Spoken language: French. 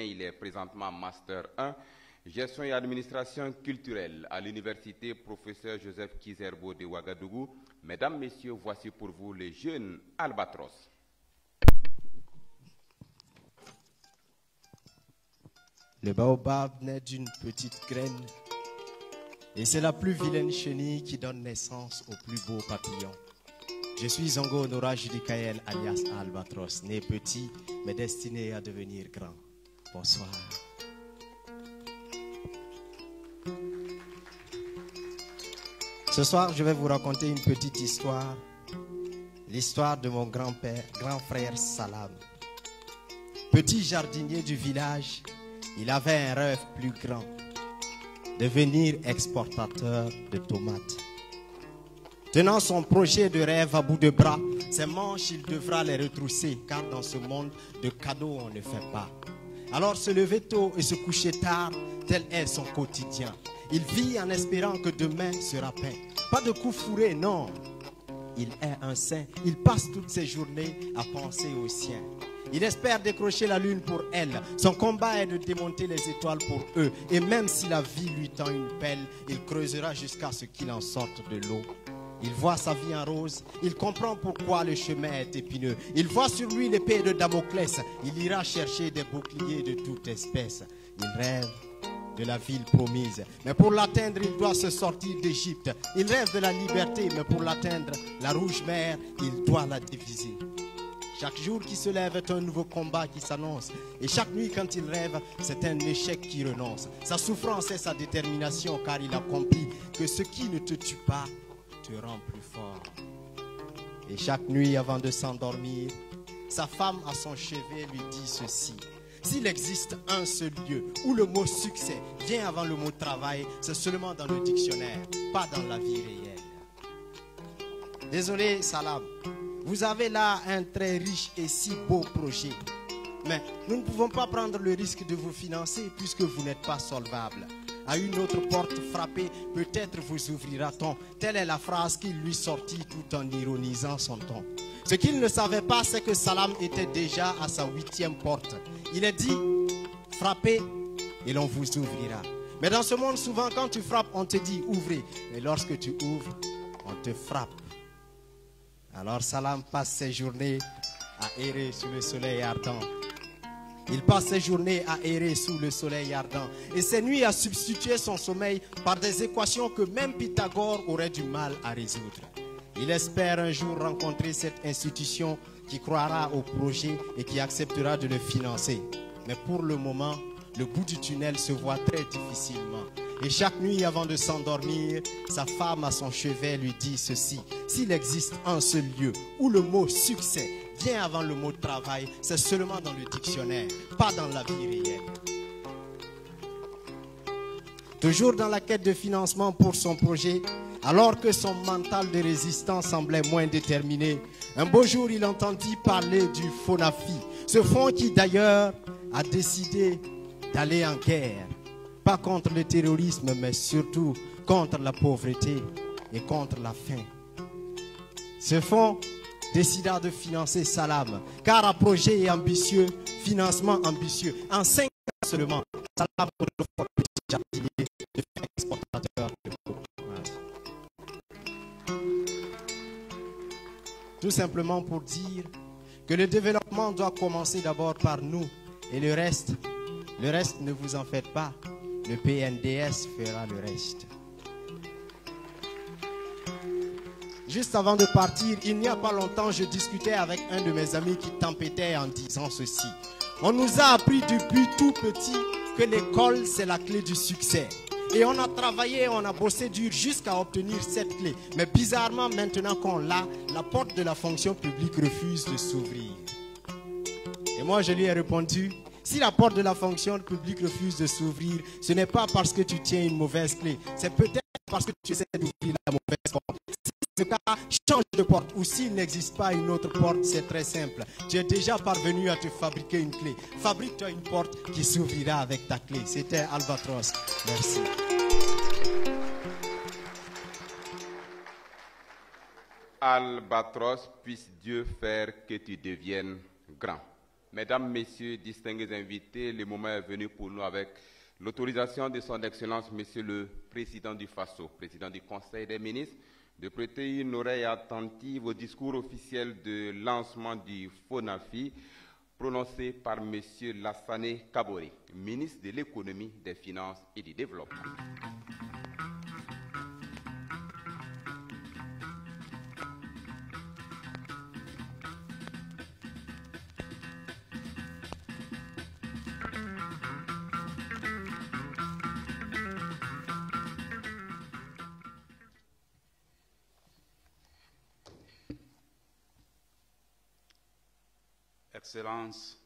Il est présentement Master 1, Gestion et Administration culturelle à l'Université Professeur Joseph Kizerbo de Ouagadougou. Mesdames, Messieurs, voici pour vous les jeunes Albatros. Le baobab naît d'une petite graine et c'est la plus vilaine chenille qui donne naissance au plus beau papillon. Je suis Zongo Nora Judikael alias Albatros, né petit mais destiné à devenir grand. Bonsoir. Ce soir, je vais vous raconter une petite histoire, l'histoire de mon grand frère Salam. Petit jardinier du village, il avait un rêve plus grand, devenir exportateur de tomates. Tenant son projet de rêve à bout de bras, ses manches, il devra les retrousser, car dans ce monde de cadeaux, on ne fait pas. Alors se lever tôt et se coucher tard, tel est son quotidien. Il vit en espérant que demain sera peint. Pas de coup fourré, non. Il est un saint. Il passe toutes ses journées à penser aux siens. Il espère décrocher la lune pour elle. Son combat est de démonter les étoiles pour eux. Et même si la vie lui tend une pelle, il creusera jusqu'à ce qu'il en sorte de l'eau. Il voit sa vie en rose. Il comprend pourquoi le chemin est épineux. Il voit sur lui l'épée de Damoclès. Il ira chercher des boucliers de toute espèce. Il rêve de la ville promise. Mais pour l'atteindre, il doit se sortir d'Égypte. Il rêve de la liberté, mais pour l'atteindre, la rouge mer, il doit la diviser. Chaque jour qui se lève est un nouveau combat qui s'annonce. Et chaque nuit quand il rêve, c'est un échec qui renonce. Sa souffrance est sa détermination, car il a compris que ce qui ne te tue pas te rend plus fort. Et chaque nuit avant de s'endormir, sa femme à son chevet lui dit ceci: s'il existe un seul lieu où le mot succès vient avant le mot travail, c'est seulement dans le dictionnaire, pas dans la vie réelle. Désolé Salam, vous avez là un très riche et si beau projet. Mais nous ne pouvons pas prendre le risque de vous financer puisque vous n'êtes pas solvable. À une autre porte frappée, peut-être vous ouvrira-t-on. Telle est la phrase qui lui sortit tout en ironisant son ton. Ce qu'il ne savait pas, c'est que Salam était déjà à sa 8e porte. Il est dit, frappez et l'on vous ouvrira. Mais dans ce monde, souvent, quand tu frappes, on te dit, ouvrez. Et lorsque tu ouvres, on te frappe. Alors Salam passe ses journées à errer sous le soleil ardent. Il passe ses journées à errer sous le soleil ardent. Et ses nuits à substituer son sommeil par des équations que même Pythagore aurait du mal à résoudre. Il espère un jour rencontrer cette institution qui croira au projet et qui acceptera de le financer. Mais pour le moment, le bout du tunnel se voit très difficilement. Et chaque nuit avant de s'endormir, sa femme à son chevet lui dit ceci: s'il existe un seul lieu où le mot succès vient avant le mot travail, c'est seulement dans le dictionnaire, pas dans la vie réelle. Toujours dans la quête de financement pour son projet, alors que son mental de résistance semblait moins déterminé, un beau jour il entendit parler du FONAFI, ce fonds qui d'ailleurs a décidé d'aller en guerre, pas contre le terrorisme mais surtout contre la pauvreté et contre la faim. Ce fonds décida de financer Salam, car un projet ambitieux, financement ambitieux. En 5 ans seulement, Salam autrefois petit jardinier devient exportateur de tomates. Tout simplement pour dire que le développement doit commencer d'abord par nous et le reste ne vous en faites pas, le PNDS fera le reste. Juste avant de partir, il n'y a pas longtemps, je discutais avec un de mes amis qui tempêtait en disant ceci: on nous a appris depuis tout petit que l'école c'est la clé du succès. Et on a travaillé, on a bossé dur jusqu'à obtenir cette clé. Mais bizarrement, maintenant qu'on l'a, la porte de la fonction publique refuse de s'ouvrir. Et moi je lui ai répondu: si la porte de la fonction publique refuse de s'ouvrir, ce n'est pas parce que tu tiens une mauvaise clé, c'est peut-être parce que tu essaies d'ouvrir la mauvaise porte. Si ce cas, change de porte, ou s'il n'existe pas une autre porte, c'est très simple. Tu es déjà parvenu à te fabriquer une clé. Fabrique-toi une porte qui s'ouvrira avec ta clé. C'était Albatros. Merci. Albatros, puisse Dieu faire que tu deviennes grand. Mesdames, Messieurs, distingués invités, le moment est venu pour nous avec l'autorisation de son Excellence, Monsieur le Président du FASO, Président du Conseil des ministres, de prêter une oreille attentive au discours officiel de lancement du FONAFI, prononcé par Monsieur Lassane Kabore, ministre de l'Économie, des Finances et du Développement. Excellences,